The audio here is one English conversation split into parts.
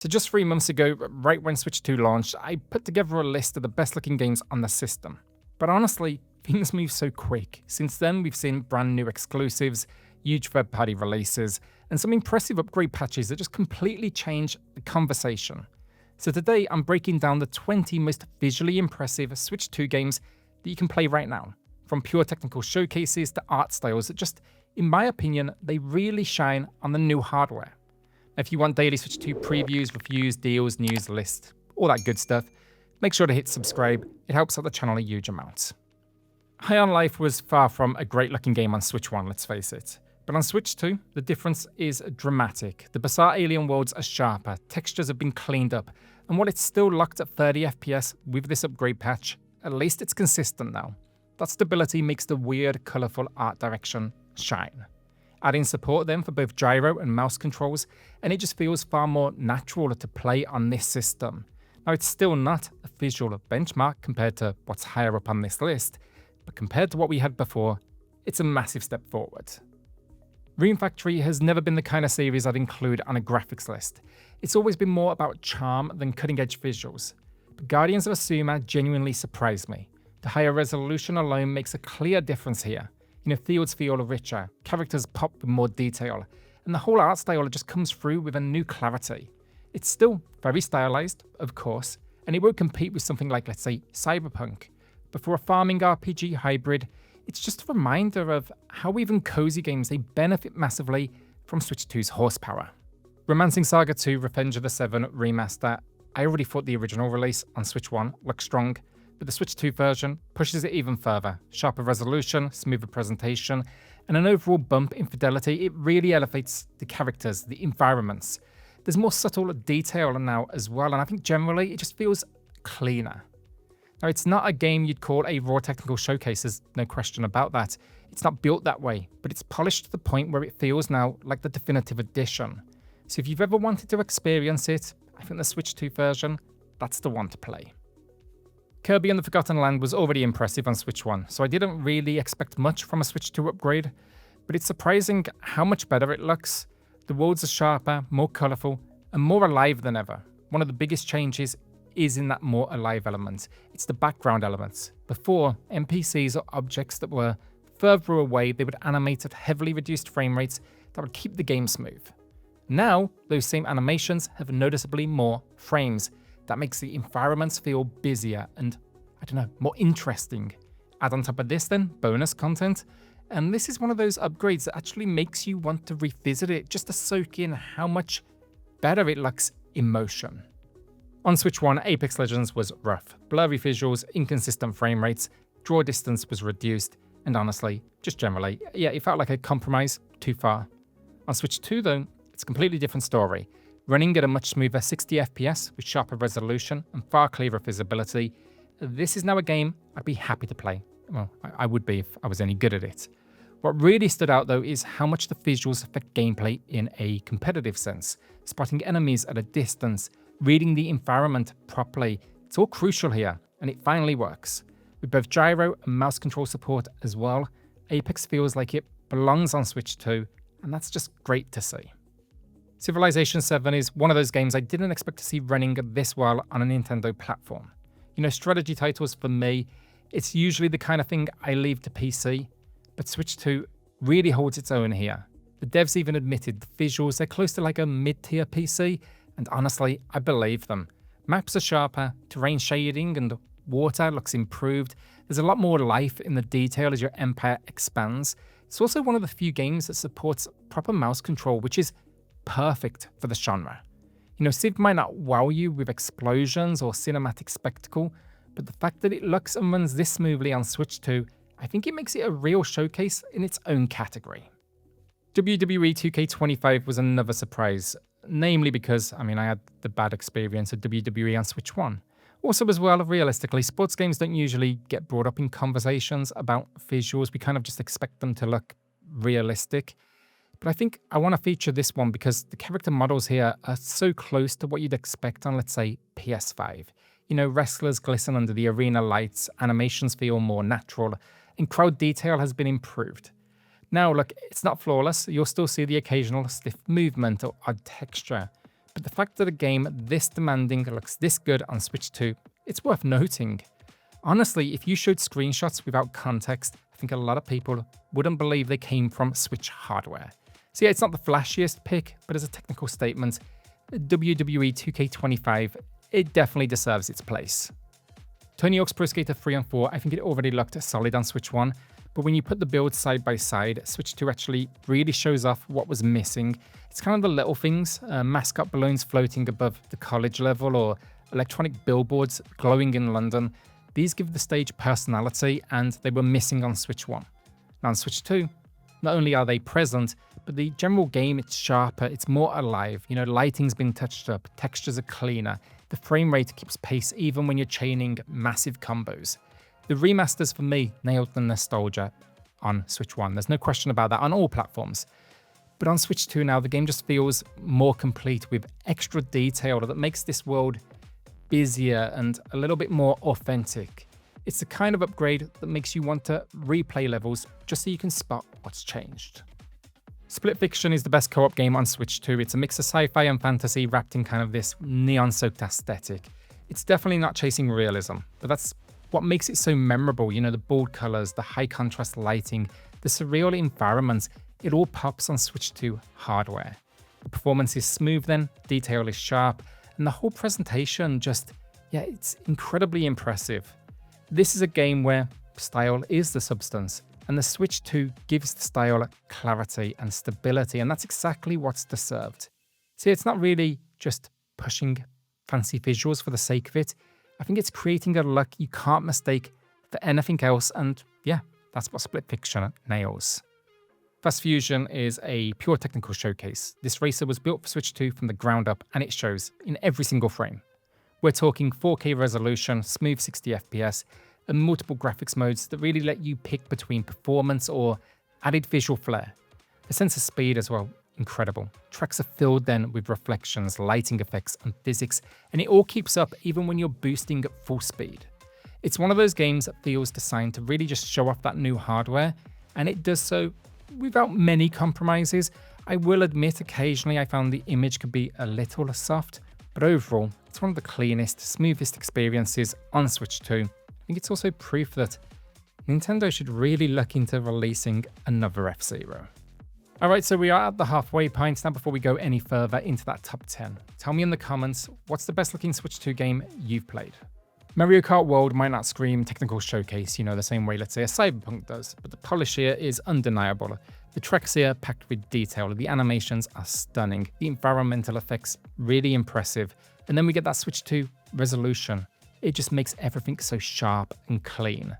So just 3 months ago, right when Switch 2 launched, I put together a list of the best looking games on the system. But honestly, things move so quick. Since then, we've seen brand new exclusives, huge third-party releases, and some impressive upgrade patches that just completely change the conversation. So today, I'm breaking down the 20 most visually impressive Switch 2 games that you can play right now. From pure technical showcases to art styles that just, in my opinion, they really shine on the new hardware. If you want daily Switch 2 previews, reviews, deals, news, lists, all that good stuff, make sure to hit subscribe. It helps out the channel a huge amount. High on Life was far from a great looking game on Switch 1, let's face it. But on Switch 2, the difference is dramatic. The bizarre alien worlds are sharper, textures have been cleaned up, and while it's still locked at 30 FPS with this upgrade patch, at least it's consistent now. That stability makes the weird, colourful art direction shine. Adding support then for both gyro and mouse controls, and it just feels far more natural to play on this system. Now it's still not a visual benchmark compared to what's higher up on this list, but compared to what we had before, it's a massive step forward. Rune Factory has never been the kind of series I'd include on a graphics list. It's always been more about charm than cutting-edge visuals. But Guardians of Azuma genuinely surprised me. The higher resolution alone makes a clear difference here. Fields feel richer, characters pop with more detail, and the whole art style just comes through with a new clarity. It's still very stylized, of course, and it won't compete with something like, let's say, Cyberpunk. But for a farming RPG hybrid, it's just a reminder of how even cozy games, they benefit massively from Switch 2's horsepower. Romancing Saga 2 Revenge of the Seven Remaster, I already thought the original release on Switch 1 looked strong, but the Switch 2 version pushes it even further. Sharper resolution, smoother presentation, and an overall bump in fidelity. It really elevates the characters, the environments. There's more subtle detail now as well, and I think generally it just feels cleaner. Now, it's not a game you'd call a raw technical showcase, there's no question about that. It's not built that way, but it's polished to the point where it feels now like the definitive edition. So if you've ever wanted to experience it, I think the Switch 2 version, that's the one to play. Kirby and the Forgotten Land was already impressive on Switch 1, so I didn't really expect much from a Switch 2 upgrade, but it's surprising how much better it looks. The worlds are sharper, more colourful, and more alive than ever. One of the biggest changes is in that more alive element. It's the background elements. Before, NPCs or objects that were further away, they would animate at heavily reduced frame rates that would keep the game smooth. Now, those same animations have noticeably more frames. That makes the environments feel busier and, more interesting. Add on top of this then, bonus content, and this is one of those upgrades that actually makes you want to revisit it just to soak in how much better it looks in motion. On Switch 1, Apex Legends was rough. Blurry visuals, inconsistent frame rates, draw distance was reduced, and honestly, just generally, it felt like a compromise too far. On Switch 2 though, it's a completely different story. Running at a much smoother 60 FPS with sharper resolution and far clearer visibility, this is now a game I'd be happy to play. Well, I would be if I was any good at it. What really stood out though is how much the visuals affect gameplay in a competitive sense. Spotting enemies at a distance, reading the environment properly, it's all crucial here, and it finally works. With both gyro and mouse control support as well, Apex feels like it belongs on Switch 2, and that's just great to see. Civilization 7 is one of those games I didn't expect to see running this well on a Nintendo platform. Strategy titles for me, it's usually the kind of thing I leave to PC, but Switch 2 really holds its own here. The devs even admitted the visuals, they're close to like a mid-tier PC, and honestly, I believe them. Maps are sharper, terrain shading and water looks improved, there's a lot more life in the detail as your empire expands. It's also one of the few games that supports proper mouse control, which is perfect for the genre. Civ might not wow you with explosions or cinematic spectacle, but the fact that it looks and runs this smoothly on Switch 2, I think it makes it a real showcase in its own category. WWE 2K25 was another surprise, namely because, I had the bad experience of WWE on Switch 1. Also as well, realistically, sports games don't usually get brought up in conversations about visuals, we kind of just expect them to look realistic. But I think I want to feature this one because the character models here are so close to what you'd expect on, let's say, PS5. Wrestlers glisten under the arena lights, animations feel more natural, and crowd detail has been improved. Now, look, it's not flawless. You'll still see the occasional stiff movement or odd texture, But the fact that a game this demanding looks this good on Switch 2, it's worth noting. Honestly, if you showed screenshots without context, I think a lot of people wouldn't believe they came from Switch hardware. So yeah, it's not the flashiest pick, but as a technical statement, WWE 2K25, it definitely deserves its place. Tony Hawk's Pro Skater 3 and 4, I think it already looked solid on Switch 1, but when you put the builds side by side, Switch 2 actually really shows off what was missing. It's kind of the little things, mascot balloons floating above the college level or electronic billboards glowing in London. These give the stage personality, and they were missing on Switch 1. Now on Switch 2, not only are they present, but the general game, it's sharper, it's more alive. You know, lighting's been touched up, textures are cleaner, the frame rate keeps pace even when you're chaining massive combos. The remasters for me nailed the nostalgia on Switch 1. There's no question about that on all platforms. But on Switch 2 now, the game just feels more complete with extra detail that makes this world busier and a little bit more authentic. It's the kind of upgrade that makes you want to replay levels just so you can spot what's changed. Split Fiction is the best co-op game on Switch 2. It's a mix of sci-fi and fantasy wrapped in kind of this neon-soaked aesthetic. It's definitely not chasing realism, but that's what makes it so memorable. You know, the bold colors, the high contrast lighting, the surreal environments, it all pops on Switch 2 hardware. The performance is smooth then, detail is sharp, and the whole presentation just, yeah, it's incredibly impressive. This is a game where style is the substance, and the Switch 2 gives the style clarity and stability, and that's exactly what's deserved. See, it's not really just pushing fancy visuals for the sake of it. I think it's creating a look you can't mistake for anything else, and yeah, that's what Split Fiction nails. Fast Fusion is a pure technical showcase. This racer was built for Switch 2 from the ground up, and it shows in every single frame. We're talking 4K resolution, smooth 60 FPS, and multiple graphics modes that really let you pick between performance or added visual flair. The sense of speed as well, incredible. Tracks are filled then with reflections, lighting effects, and physics, and it all keeps up even when you're boosting at full speed. It's one of those games that feels designed to really just show off that new hardware, and it does so without many compromises. I will admit occasionally I found the image could be a little soft, but overall, it's one of the cleanest, smoothest experiences on Switch 2. I think it's also proof that Nintendo should really look into releasing another F-Zero. Alright, so we are at the halfway point now. Before we go any further into that top 10, tell me in the comments, what's the best looking Switch 2 game you've played? Mario Kart World might not scream technical showcase, you know, the same way let's say a Cyberpunk does, but the polish here is undeniable. The tracks here packed with detail, the animations are stunning, the environmental effects really impressive, and then we get that Switch 2 resolution. It just makes everything so sharp and clean.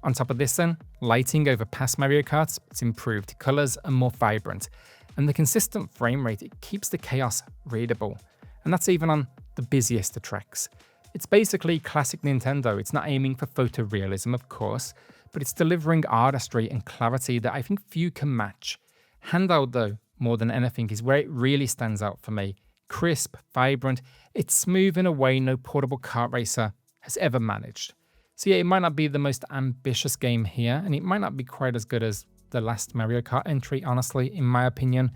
On top of this then, lighting over past Mario Karts, it's improved, colors are more vibrant, and the consistent frame rate, it keeps the chaos readable, and that's even on the busiest of tracks. It's basically classic Nintendo. It's not aiming for photorealism, of course, but it's delivering artistry and clarity that I think few can match. Handheld, though, more than anything, is where it really stands out for me. Crisp, vibrant, it's smooth in a way no portable kart racer has ever managed. So yeah, it might not be the most ambitious game here, and it might not be quite as good as the last Mario Kart entry, honestly, in my opinion,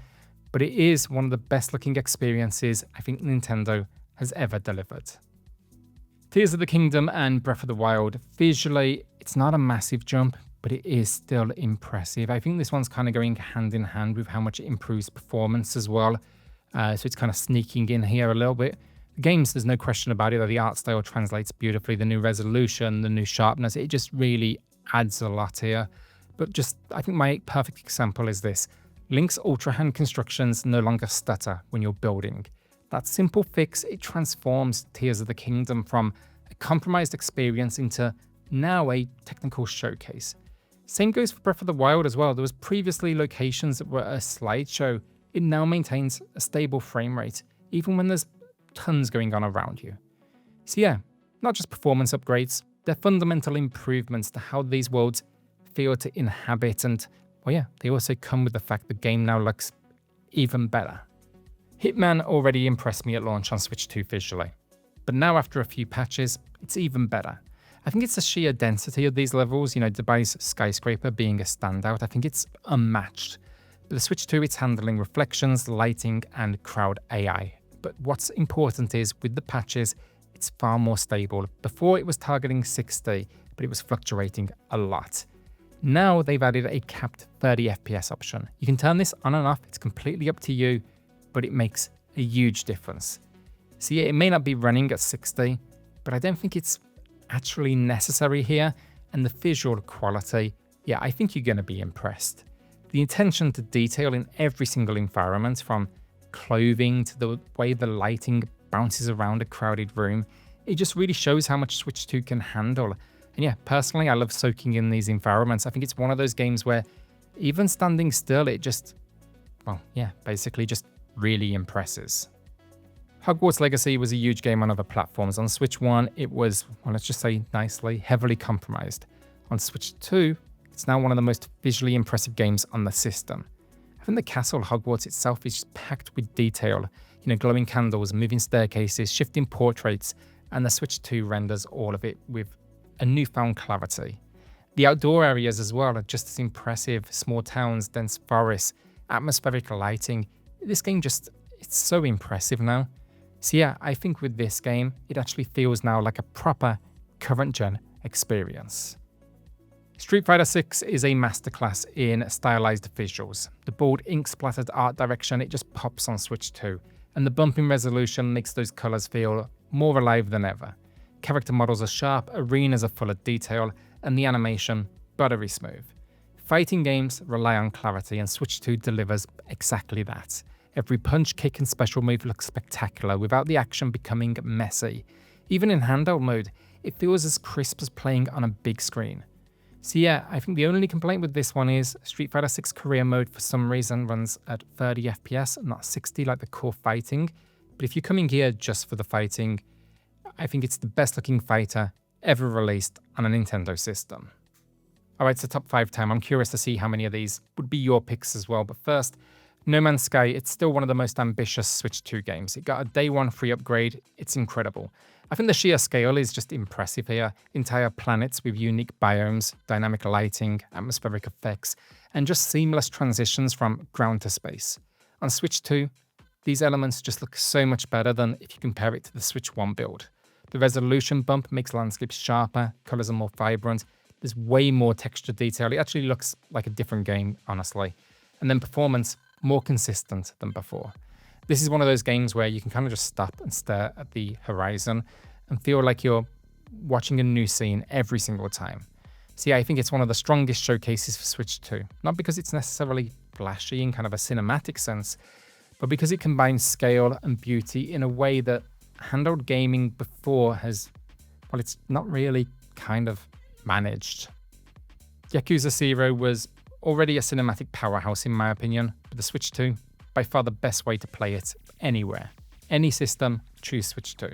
but it is one of the best looking experiences I think Nintendo has ever delivered. Tears of the Kingdom and Breath of the Wild, visually, it's not a massive jump, but it is still impressive. I think this one's kind of going hand in hand with how much it improves performance as well. So it's kind of sneaking in here a little bit. The games, there's no question about it, that the art style translates beautifully, the new resolution, the new sharpness, it just really adds a lot here. But just, I think my perfect example is this. Link's Ultra Hand constructions no longer stutter when you're building. That simple fix, it transforms Tears of the Kingdom from a compromised experience into now a technical showcase. Same goes for Breath of the Wild as well. There was previously locations that were a slideshow. It now maintains a stable frame rate, even when there's tons going on around you. So yeah, not just performance upgrades, they're fundamental improvements to how these worlds feel to inhabit, and well yeah, they also come with the fact the game now looks even better. Hitman already impressed me at launch on Switch 2 visually, but now after a few patches, it's even better. I think it's the sheer density of these levels, you know, Dubai's skyscraper being a standout, I think it's unmatched. But the Switch 2, it's handling reflections, lighting, and crowd AI but what's important is with the patches, it's far more stable. Before it was targeting 60, but it was fluctuating a lot. Now they've added a capped 30 FPS option. You can turn this on and off, it's completely up to you, but it makes a huge difference. So yeah, it may not be running at 60, but I don't think it's actually necessary here. And the visual quality, yeah, I think you're going to be impressed. The attention to detail in every single environment, from clothing to the way the lighting bounces around a crowded room, it just really shows how much Switch 2 can handle. And yeah, personally, I love soaking in these environments. I think it's one of those games where even standing still, it just, well, yeah, basically just really impresses. Hogwarts Legacy was a huge game on other platforms. On Switch 1, it was, well, let's just say nicely, heavily compromised. On Switch 2, it's now one of the most visually impressive games on the system. I think the castle Hogwarts itself is just packed with detail. You know, glowing candles, moving staircases, shifting portraits, and the Switch 2 renders all of it with a newfound clarity. The outdoor areas as well are just as impressive. Small towns, dense forests, atmospheric lighting. This game just, it's so impressive now. So yeah, I think with this game, it actually feels now like a proper current-gen experience. Street Fighter 6 is a masterclass in stylized visuals. The bold ink-splattered art direction, it just pops on Switch 2, and the bumping resolution makes those colors feel more alive than ever. Character models are sharp, arenas are full of detail, and the animation buttery smooth. Fighting games rely on clarity, and Switch 2 delivers exactly that. Every punch, kick, and special move looks spectacular without the action becoming messy. Even in handheld mode, it feels as crisp as playing on a big screen. So yeah, I think the only complaint with this one is Street Fighter 6 career mode for some reason runs at 30 FPS, not 60 like the core fighting. But if you're coming here just for the fighting, I think it's the best looking fighter ever released on a Nintendo system. Alright, so top 5 time. I'm curious to see how many of these would be your picks as well. But first, No Man's Sky, it's still one of the most ambitious Switch 2 games. It got a day one free upgrade. It's incredible. I think the sheer scale is just impressive here. Entire planets with unique biomes, dynamic lighting, atmospheric effects, and just seamless transitions from ground to space. On Switch 2, these elements just look so much better than if you compare it to the Switch 1 build. The resolution bump makes landscapes sharper, colors are more vibrant, there's way more texture detail. It actually looks like a different game, honestly. And then performance, more consistent than before. This is one of those games where you can kind of just stop and stare at the horizon and feel like you're watching a new scene every single time. So yeah, I think it's one of the strongest showcases for Switch 2. Not because it's necessarily flashy in kind of a cinematic sense, but because it combines scale and beauty in a way that handheld gaming before has, well, it's not really kind of managed. Yakuza 0 was already a cinematic powerhouse in my opinion, but the Switch 2, by far the best way to play it anywhere. Any system, choose Switch 2.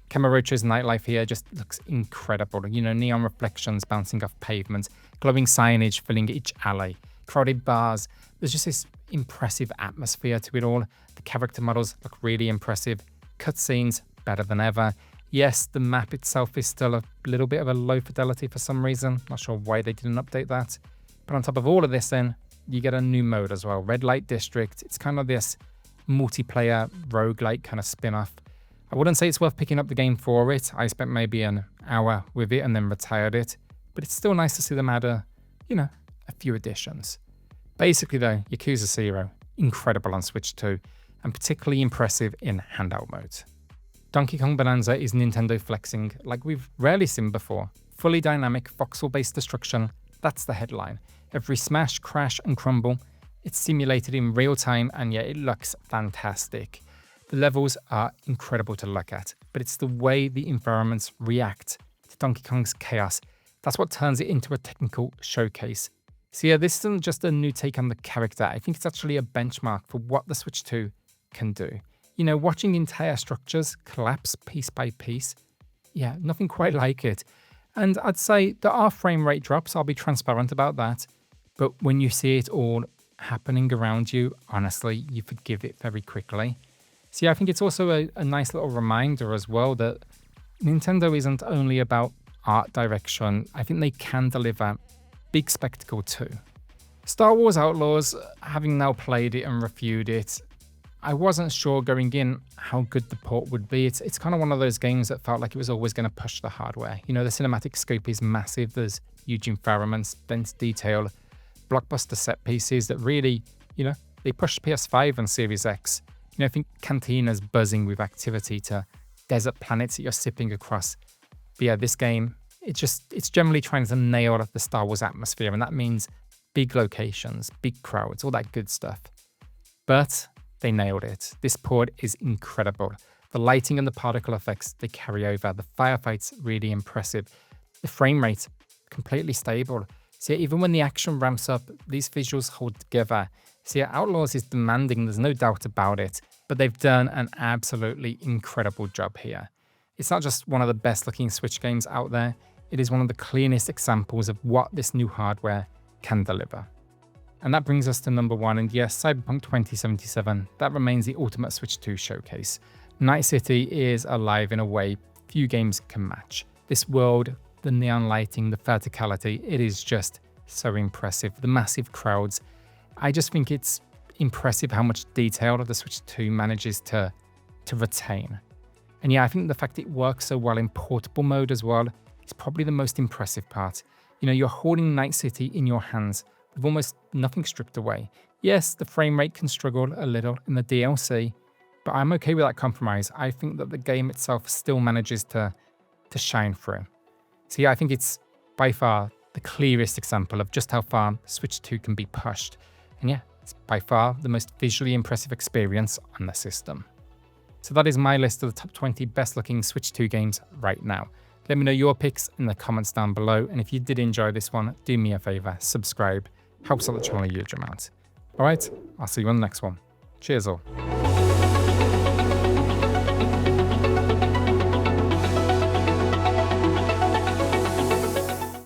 Kamurocho's nightlife here just looks incredible. You know, neon reflections bouncing off pavements, glowing signage filling each alley, crowded bars. There's just this impressive atmosphere to it all. The character models look really impressive. Cutscenes, better than ever. Yes, the map itself is still a little bit of a low fidelity for some reason. Not sure why they didn't update that. But on top of all of this then, you get a new mode as well, Red Light District. It's kind of this multiplayer roguelike kind of spin-off. I wouldn't say it's worth picking up the game for it. I spent maybe an hour with it and then retired it. But it's still nice to see them add a few additions. Basically though, Yakuza 0, incredible on Switch 2, and particularly impressive in handheld mode. Donkey Kong Bonanza is Nintendo flexing like we've rarely seen before. Fully dynamic, voxel-based destruction, that's the headline. Every smash, crash, and crumble, it's simulated in real time, and yet it looks fantastic. The levels are incredible to look at, but it's the way the environments react to Donkey Kong's chaos. That's what turns it into a technical showcase. So yeah, this isn't just a new take on the character. I think it's actually a benchmark for what the Switch 2 can do. You know, watching entire structures collapse piece by piece, yeah, nothing quite like it. And I'd say there are frame rate drops, I'll be transparent about that. But when you see it all happening around you, honestly, you forgive it very quickly. So yeah, I think it's also a nice little reminder as well that Nintendo isn't only about art direction. I think they can deliver big spectacle too. Star Wars Outlaws, having now played it and reviewed it, I wasn't sure going in how good the port would be. It's kind of one of those games that felt like it was always going to push the hardware. You know, the cinematic scope is massive. There's huge environments, dense detail, blockbuster set pieces that really, you know, they pushed PS5 and Series X. You know, I think Cantina's buzzing with activity to desert planets that you're sipping across. But yeah, this game, it's generally trying to nail the Star Wars atmosphere, and that means big locations, big crowds, all that good stuff. But they nailed it. This port is incredible. The lighting and the particle effects, they carry over. The firefights, really impressive. The frame rate, completely stable. See, even when the action ramps up, these visuals hold together. See, Outlaws is demanding, there's no doubt about it, but they've done an absolutely incredible job here. It's not just one of the best looking Switch games out there, it is one of the cleanest examples of what this new hardware can deliver. And that brings us to number 1, and yes, Cyberpunk 2077, that remains the ultimate Switch 2 showcase. Night City is alive in a way few games can match. This world, the neon lighting, the verticality, it is just so impressive. The massive crowds, I just think it's impressive how much detail the Switch 2 manages to retain. And yeah, I think the fact it works so well in portable mode as well is probably the most impressive part. You know, you're holding Night City in your hands with almost nothing stripped away. Yes, the frame rate can struggle a little in the DLC, but I'm okay with that compromise. I think that the game itself still manages to shine through. So yeah, I think it's by far the clearest example of just how far Switch 2 can be pushed. And yeah, it's by far the most visually impressive experience on the system. So that is my list of the top 20 best looking Switch 2 games right now. Let me know your picks in the comments down below, and if you did enjoy this one, do me a favor, subscribe. Helps out the channel a huge amount. Alright, I'll see you on the next one. Cheers all.